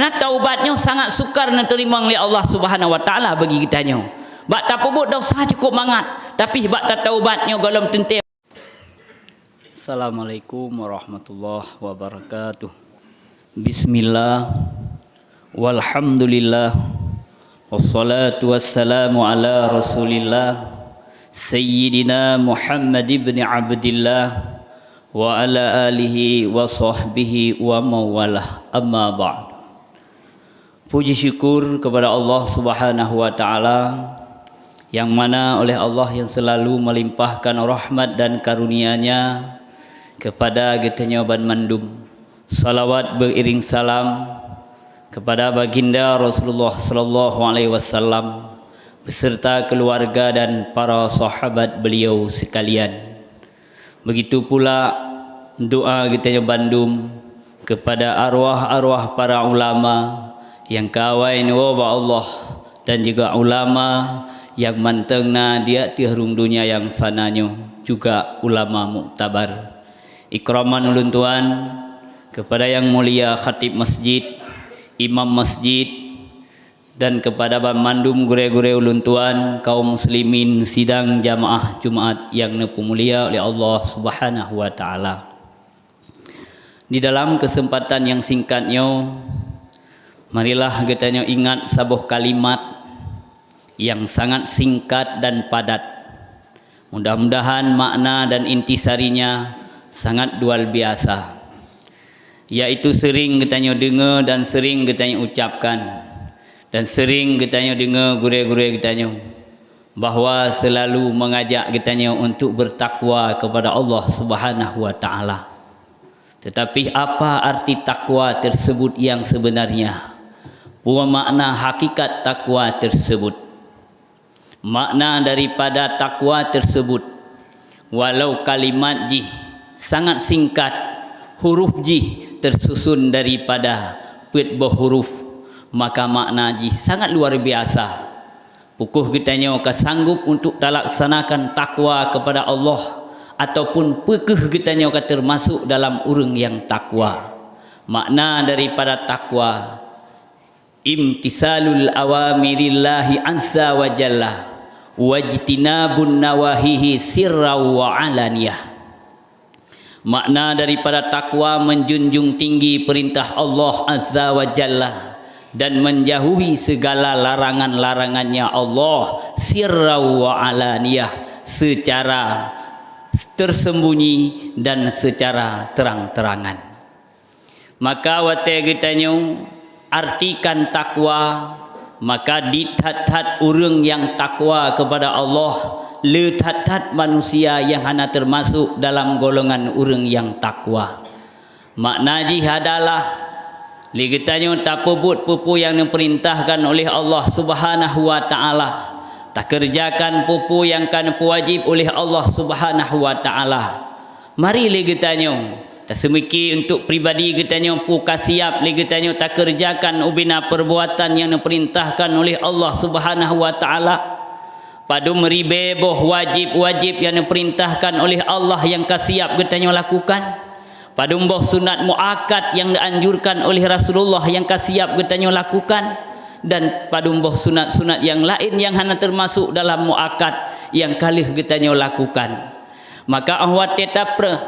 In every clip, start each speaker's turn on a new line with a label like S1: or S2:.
S1: Nah, taubatnya sangat sukar nak terima oleh Allah Subhanahu wa taala bagi kitanya. Bak tak pebut dosa cukup mangat, tapi bak tak taubatnya golom tentu. Assalamualaikum warahmatullahi wabarakatuh. Bismillah walhamdulillah wassalatu wassalamu ala Rasulillah Sayyidina Muhammad ibn Abdillah wa ala alihi wa sahbihi wa mawalah, amma ba'd. Puji syukur kepada Allah Subhanahu wa taala yang mana oleh Allah yang selalu melimpahkan rahmat dan karunia-Nya kepada getanya ban mandum. Salawat beriring salam kepada baginda Rasulullah sallallahu alaihi wasallam beserta keluarga dan para sahabat beliau sekalian. Begitu pula doa getanya bandum kepada arwah-arwah para ulama yang kawain wa Allah dan juga ulama yang mantengna dia di harum dunia yang fananya, juga ulama muktabar. Ikraman ulun tuan kepada yang mulia khatib masjid, imam masjid, dan kepada mandum gure-gure ulun tuan kaum muslimin sidang jamaah Jumat yang nepu mulia oleh Allah Subhanahu wa taala. Di dalam kesempatan yang singkatnya, marilah kita ingat sebuah kalimat yang sangat singkat dan padat. Mudah-mudahan makna dan intisarinya sangat luar biasa. Yaitu sering kita dengar dan sering kita ucapkan dan sering kita dengar gure-gure kita bahwa selalu mengajak kita untuk bertakwa kepada Allah Subhanahu wa taala. Tetapi apa arti takwa tersebut yang sebenarnya? Puan makna hakikat takwa tersebut, makna daripada takwa tersebut, walau kalimat jih sangat singkat, huruf jih tersusun daripada petboh huruf, maka makna jih sangat luar biasa. Pukuh kitanya sanggup untuk laksanakan takwa kepada Allah, ataupun pekeh kitanya termasuk dalam urang yang takwa. Makna daripada takwa imtisalul awamirillahi ansa wa jalla wajtinabun nawahihi sirra wa alaniyah. Makna daripada takwa menjunjung tinggi perintah Allah azza wa jalla dan menjauhi segala larangan-larangannya Allah sirra wa alaniyah, secara tersembunyi dan secara terang-terangan. Maka wate kitanya artikan takwa, maka dithat-that urang yang takwa kepada Allah, lethat-that manusia yang hanya termasuk dalam golongan urang yang takwa. Makna jih adalah ligetanya tak pebut pupu yang diperintahkan oleh Allah Subhanahu wa taala, tak kerjakan pupu yang kan wajib oleh Allah Subhanahu wa taala. Mari ligetanya semiki untuk pribadi kitanya puka siap kitanya tak kerjakan ubina perbuatan yang diperintahkan oleh Allah Subhanahu wa taala. Padu meribe boh wajib-wajib yang diperintahkan oleh Allah yang kasiap kitanya lakukan. Padu boh sunat muakkad yang dianjurkan oleh Rasulullah yang kasiap kitanya lakukan, dan padu boh sunat-sunat yang lain yang hanya termasuk dalam muakkad yang kalih kitanya lakukan. Maka ahwat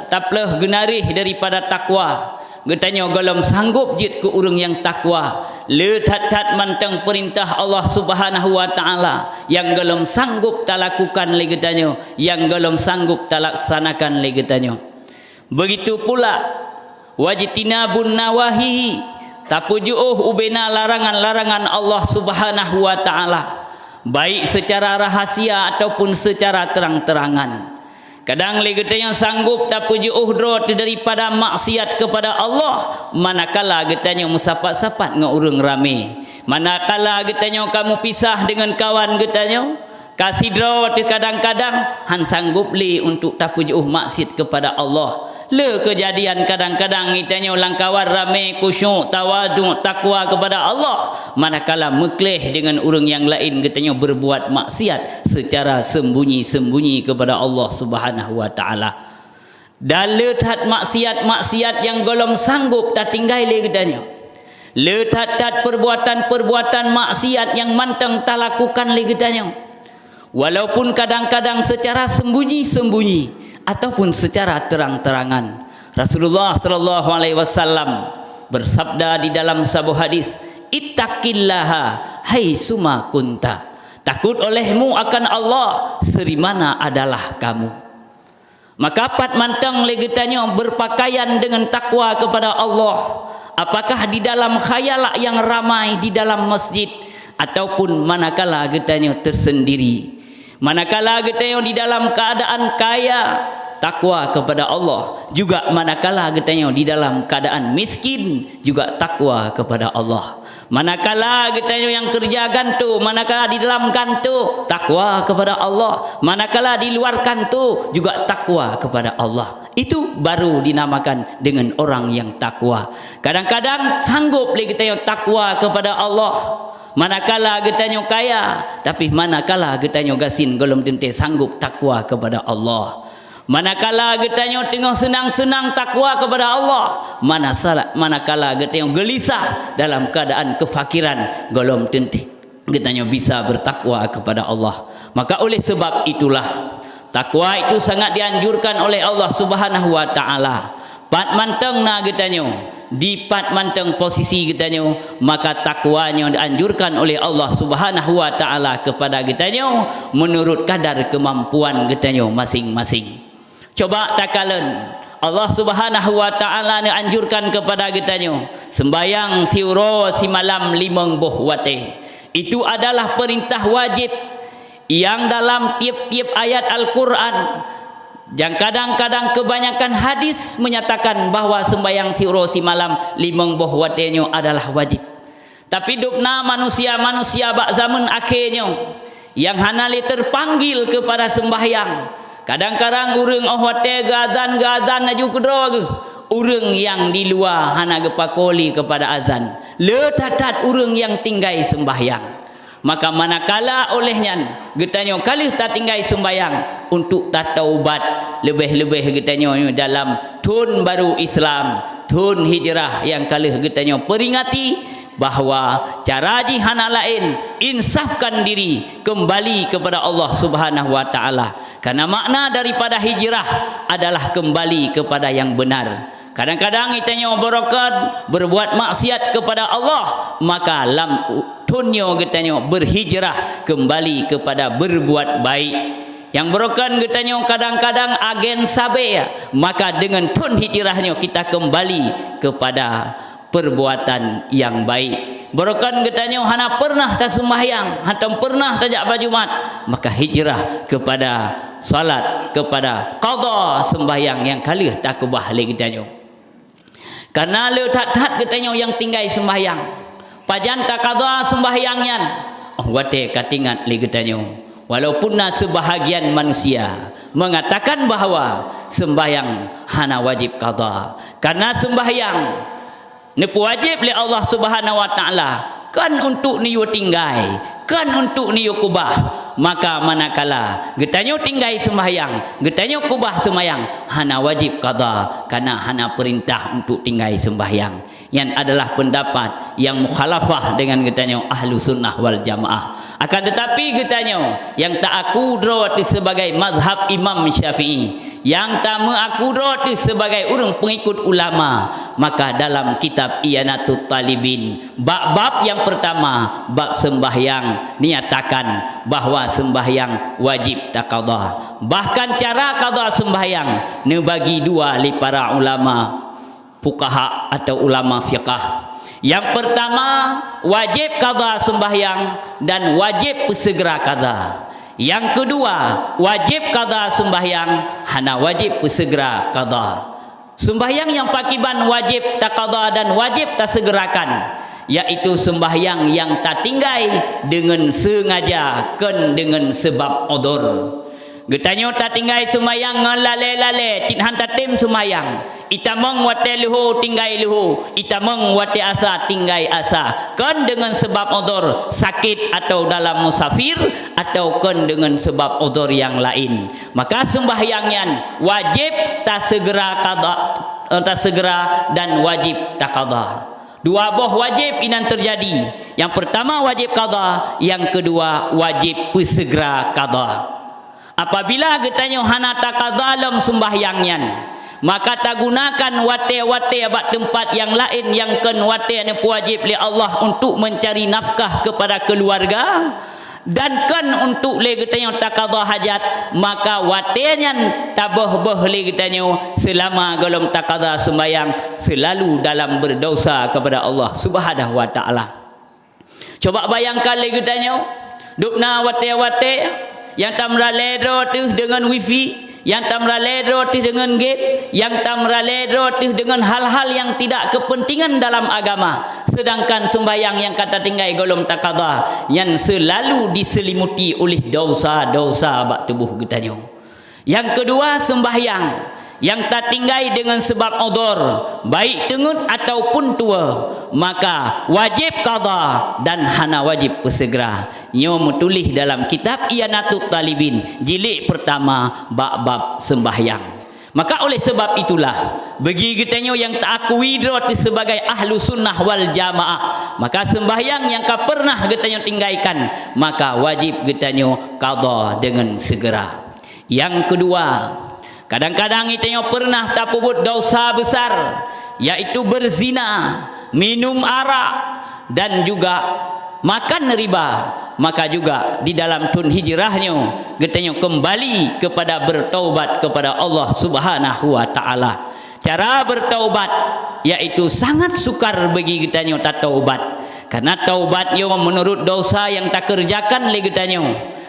S1: tapleh genarih daripada takwa. Getanya golom sanggup jid ke urang yang takwa, lethat-that mantang perintah Allah Subhanahu wa taala, yang golom sanggup tak lakukan le getanya, yang golom sanggup tak laksanakan le getanya. Begitu pula wajtinabun nawahi, tapujuh ubena larangan-larangan Allah Subhanahu wa taala, baik secara rahasia ataupun secara terang-terangan. Kadang lagi kita yang sanggup tak puji uhdrot daripada maksiat kepada Allah, manakala getanya musapat-sapat dengan urang rame, manakala getanya kamu pisah dengan kawan getanya kasih drot, kadang-kadang han sanggup li untuk tak puji maksiat kepada Allah. Le kejadian kadang-kadang kitanya ulang kawan rame khusyuk tawadhu takwa kepada Allah, manakala mekleh dengan urang yang lain kitanya berbuat maksiat secara sembunyi-sembunyi kepada Allah Subhanahu wa taala. Dalethat maksiat-maksiat yang golong sanggup tak tinggal le kitanya. Letat-tat perbuatan-perbuatan maksiat yang mantang tak lakukan lagi tanya. Walaupun kadang-kadang secara sembunyi-sembunyi ataupun secara terang-terangan. Rasulullah sallallahu alaihi wasallam bersabda di dalam sebuah hadis, "Ittaqillaha haitsuma kunta." Takut olehmu akan Allah serimana adalah kamu. Maka pat mantang lagi tanya berpakaian dengan takwa kepada Allah. Apakah di dalam khayalak yang ramai di dalam masjid ataupun manakala getanya tersendiri, manakala getanya di dalam keadaan kaya takwa kepada Allah, juga manakala getanya di dalam keadaan miskin juga takwa kepada Allah. Manakala getanya yang kerja gantu, manakala di dalam gantu takwa kepada Allah, manakala di luar gantu juga takwa kepada Allah. Itu baru dinamakan dengan orang yang takwa. Kadang-kadang sanggup lagi kita yang takwa kepada Allah. Manakala kita yang kaya, tapi manakala kita yang gasin golom tente sanggup takwa kepada Allah. Manakala kita yang tengah senang-senang takwa kepada Allah, manakala kita yang gelisah dalam keadaan kefakiran golom tente kita yang bisa bertakwa kepada Allah. Maka oleh sebab itulah takwa itu sangat dianjurkan oleh Allah Subhanahu wa taala. Pat manteng na getanyo, di pat manteng posisi getanyo, maka takwanya dianjurkan oleh Allah Subhanahu wa taala kepada getanyo menurut kadar kemampuan getanyo masing-masing. Coba takalen Allah Subhanahu wa taala anjurkan kepada getanyo sembayang siuro si malam limang boh wate. Itu adalah perintah wajib yang dalam tiap-tiap ayat Al-Quran, yang kadang-kadang kebanyakan hadis menyatakan bahwa sembahyang siro si malam limang boh watenyo adalah wajib. Tapi dupna manusia-manusia bak zaman akhirnya yang hanali terpanggil kepada sembahyang, kadang-kadang urang wate gazan aju kedrog, urang yang di luar hana gepakoli kepada azan, letatat urang yang tinggai sembahyang. Maka manakala olehnya getanya kali tak tinggal sembayang untuk tak taubat, lebih-lebih getanya dalam tahun baru Islam, tahun hijrah yang kali getanya peringati bahawa cara jihana lain, insafkan diri kembali kepada Allah Subhanahu wa taala. Karena makna daripada hijrah adalah kembali kepada yang benar. Kadang-kadang itanya berokat berbuat maksiat kepada Allah, maka lam tunyo getanya berhijrah kembali kepada berbuat baik. Yang berokan getanya kadang-kadang agen sabe, maka dengan tun hijrahnya kita kembali kepada perbuatan yang baik. Berokan getanya hana pernah tak sembahyang, hana pernah tajak baju mat, maka hijrah kepada salat, kepada qada sembahyang yang kali tak kebah lagi getanya. Karena letat-tat getanya yang tinggal sembahyang, pajan tak qada sembahyangnya, wate katingat li getanya. Walaupun sebahagian manusia mengatakan bahawa sembahyang hana wajib qada, karena sembahyang nepu wajib oleh Allah Subhanahu wa taala kan untuk niyo tinggai, kan untuk niyo kubah. Maka manakala getanyo tinggai sembahyang, getanyo kubah sembahyang, hana wajib qada, karena hana perintah untuk tinggai sembahyang. Yang adalah pendapat yang mukhalafah dengan getanyo ahlu sunnah wal jamaah. Akan tetapi getanyo yang tak aku droti sebagai mazhab Imam Syafi'i, yang tak mengaku droti sebagai orang pengikut ulama, maka dalam kitab Iyanatut Talibin bab yang pertama, bab sembahyang, niatakan bahwa sembahyang wajib tak qada. Bahkan cara qada sembahyang ne bagi dua li para ulama fuqaha atau ulama fiqah. Yang pertama wajib qada sembahyang dan wajib segera qada. Yang kedua wajib qada sembahyang, hana wajib segera qada. Sembahyang yang pakiban wajib tak qada dan wajib tak segerakan, yaitu sembahyang yang tak tinggai dengan sengaja, kan dengan sebab odor. Getanyo tak tinggai sembahyang ngalale-lale, cinhan tatim sembahyang. Itamong wate luhu tinggai luhu, itamong wate asa tinggai asa. Kan dengan sebab odor sakit atau dalam musafir, atau kan dengan sebab odor yang lain. Maka sembahyangnya wajib tak segera qada, tak segera dan wajib tak qada. Dua buah wajib inan terjadi. Yang pertama wajib qada, yang kedua wajib persegera qada. Apabila getanya hana tak qada dalam sembahyangnya, maka tak gunakan wate-wate abad tempat yang lain yang kan wate yang wajib li Allah untuk mencari nafkah kepada keluarga, dan kan untuk le getanya tak qada hajat, maka watenya tabah-bah le getanya selama golong tak qada sembahyang selalu dalam berdosa kepada Allah Subhanahu wa taala. Coba bayangkan le getanya dukna wate-wate yang tamra ledro tu dengan wifi, yang tamra ledro tu dengan game, yang tamra ledro tu dengan hal-hal yang tidak kepentingan dalam agama. Sedangkan sembahyang yang kata tinggal golong tak qada yang selalu diselimuti oleh dosa-dosa bak tubuh getanya. Yang kedua sembahyang yang tak tinggal dengan sebab udhur, baik tengut ataupun tua, maka wajib qada dan hana wajib persegera. Nyo menulis dalam kitab Iyanatut Talibin jilid pertama bab-bab sembahyang. Maka oleh sebab itulah bagi kitanya yang tak akui diri sebagai ahlu sunnah wal jamaah, maka sembahyang yang kau pernah kitanya tinggalkan, maka wajib kitanya qada dengan segera. Yang kedua, kadang-kadang kitanya pernah tak buat dosa besar, yaitu berzina, minum arak, dan juga makan riba. Maka juga di dalam tun hijrahnya getanya kembali kepada bertaubat kepada Allah Subhanahu wa taala. Cara bertaubat yaitu sangat sukar bagi getanya tak taubat, karena taubatnya menurut dosa yang tak kerjakan le getanya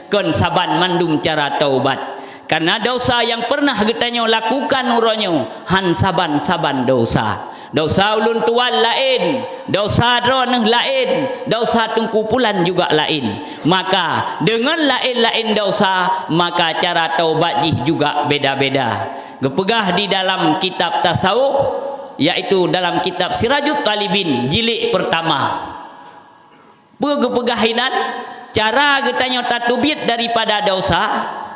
S1: kon saban mandum cara taubat. Karena dosa yang pernah getanya lakukan uronyo han saban-saban dosa. Dosa ulun tuan lain, dosa droneh lain, dosa tungkupulan juga lain. Maka dengan lain-lain dosa, maka cara taubat juga beda-beda. Gepegah di dalam kitab tasawuf, yaitu dalam kitab Sirajut Talibin jilid pertama. Pegepegahinan cara getanya tatubit daripada dosa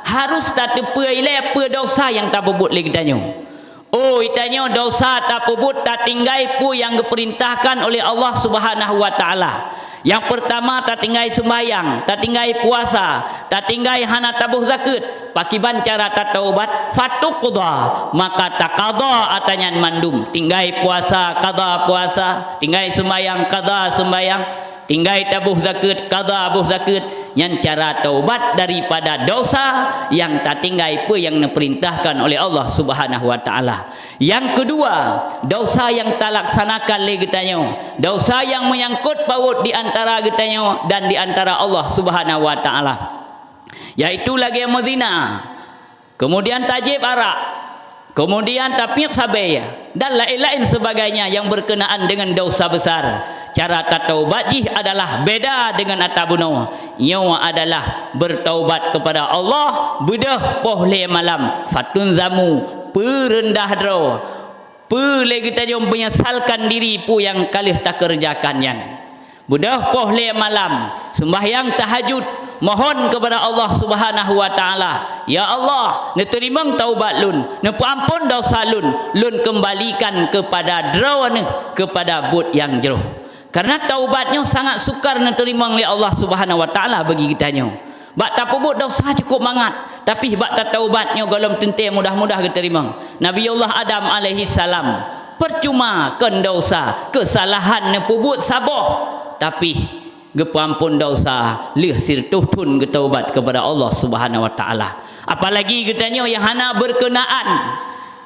S1: harus tak terpelai dosa yang tak berbuat lagi tanya. Oh, itanya dosa tak berbuat tak tinggal pu yang diperintahkan oleh Allah Subhanahu wa taala. Yang pertama tak tinggal sembahyang, tak tinggal puasa, tak tinggal hana tabuh zakat. Pakiban cara tak taubat fatuqda, maka tak qada atanya mandum. Tinggal puasa qada puasa, tinggal sembahyang qada sembahyang, tinggal tabuh zakat qada tabuh zakat. Yang cara taubat daripada dosa yang tak tinggal apa yang diperintahkan oleh Allah Subhanahu wa taala. Yang kedua, dosa yang tak laksanakan le getanya, dosa yang menyangkut paut di antara getanya dan di antara Allah Subhanahu wa taala, yaitu lagi menzina, kemudian tajib arak, kemudian tapiq sabai dan lain-lain sebagainya yang berkenaan dengan dosa besar. Cara taubat adalah beda dengan atabuno. Nyawa adalah bertaubat kepada Allah bedah pohle malam fatun zamu perendah dro pele kita jom menyesalkan diri pu yang kalih tak kerjakannya. Bedah pohle malam sembahyang tahajud mohon kepada Allah Subhanahu wa taala, ya Allah, ne terima taubat lun, ne ampun dosa lun, lun kembalikan kepada drawane kepada but yang jeruh. Karena taubatnya sangat sukar ne terima oleh Allah Subhanahu wa taala bagi kitanya. Bak tak pebut dosa cukup mangat, tapi bak tak taubatnya golong tentu mudah-mudah diterima. Nabiullah Adam alaihi salam percuma kan dosa, kesalahan ne pebut sabar, tapi gepampun dosa lih sirtuh tun getaubat kepada Allah Subhanahu wa taala. Apalagi getanya yang hana berkenaan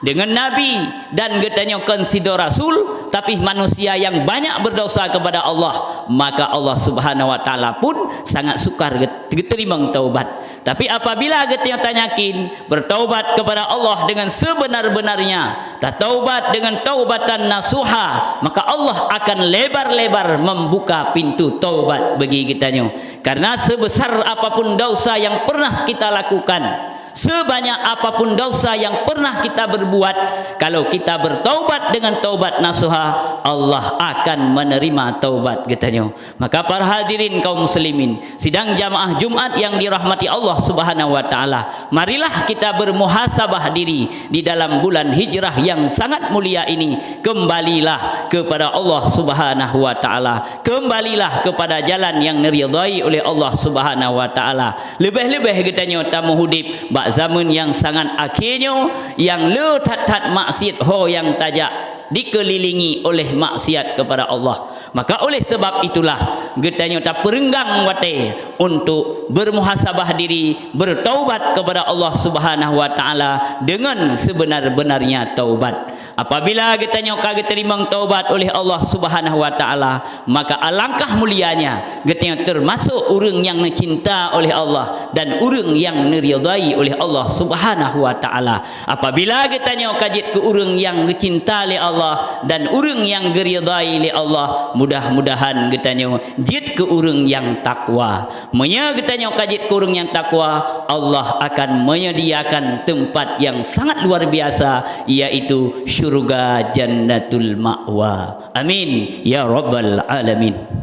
S1: dengan nabi dan getanya konsider rasul, tapi manusia yang banyak berdosa kepada Allah, maka Allah Subhanahu wa taala pun sangat sukar diterima taubat. Tapi apabila getanya tanyakin bertaubat kepada Allah dengan sebenar-benarnya, taubat dengan taubatan nasuha, maka Allah akan lebar-lebar membuka pintu taubat bagi kitanya. Karena sebesar apapun dosa yang pernah kita lakukan, sebanyak apapun dosa yang pernah kita berbuat, kalau kita bertaubat dengan taubat nasuha, Allah akan menerima taubat katanya. Maka para hadirin kaum muslimin, sidang jamaah Jumat yang dirahmati Allah Subhanahu wa taala, marilah kita bermuhasabah diri di dalam bulan hijrah yang sangat mulia ini. Kembalilah kepada Allah Subhanahu wa taala, kembalilah kepada jalan yang diridai oleh Allah Subhanahu wa taala. Lebih-lebih katanya tamu hudip bak zaman yang sangat akhirnya, yang le tat maksiat ho yang tajak dikelilingi oleh maksiat kepada Allah. Maka oleh sebab itulah getanya tak perenggang wate untuk bermuhasabah diri, bertaubat kepada Allah Subhanahu wa taala dengan sebenar-benarnya taubat. Apabila getanya kagak terima taubat oleh Allah Subhanahu wa taala, maka alangkah mulianya getanya termasuk orang yang dicinta oleh Allah dan orang yang diridai oleh Allah Subhanahu wa taala. Apabila getanya kajit ke orang yang dicinta oleh Allah dan orang yang diridai oleh Allah, mudah-mudahan getanya jid ke orang yang takwa. Menya getanya kajit ke orang yang takwa, Allah akan menyediakan tempat yang sangat luar biasa, yaitu syurga jannatul ma'wa. Amin ya rabbal alamin.